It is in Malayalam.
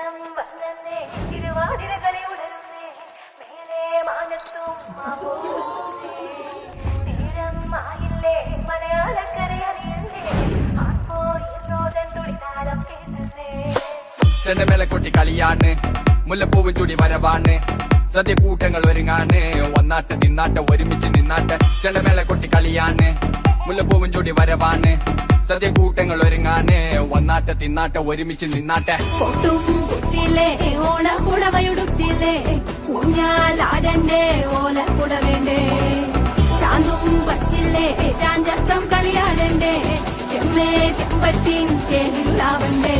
ഓണം വന്നേ തിരുവാതിര കളിയുടരുന്നേ മേലെ മാനത്തും മാവോന്നേ തീരം ആയില്ലേ മലയാളക്കരയറിയല്ലേ ആർപ്പോ ഈറോദൻ തുടിതാളം കേട്ടേ ചെണ്ടമേള കൊട്ടി കളിയാണ് മുല്ലപ്പൂവും ചൂടി വരവാണ് സദ്യ കൂട്ടങ്ങൾ ഒരുങ്ങാണ് ഒന്നാട്ട് തിന്നാട്ട് ഒരുമിച്ച് നിന്നാട്ട് ചെണ്ടമേള കൊട്ടി കളിയാണ് മുല്ലപ്പൂവും ചൂടി വരവാണ് സദ്യ കൂട്ടങ്ങൾ ഒരുങ്ങാണ് ഒന്നാട്ട് തിന്നാട്ട് ഒരുമിച്ച് നിന്നാട്ടെ പൊട്ടും കുത്തിയില്ലേ ഓണക്കുടവയുടുത്തില്ലേ ഊഞ്ഞാലാടണ്ടേ ഓലക്കുട വേണ്ടേ ചാന്തും വച്ചില്ലേ ചാഞ്ചക്കം കളിയാടണ്ടേ ചെമ്മേ ചെമ്പട്ടിൻ ചേലിലാവണ്ടേ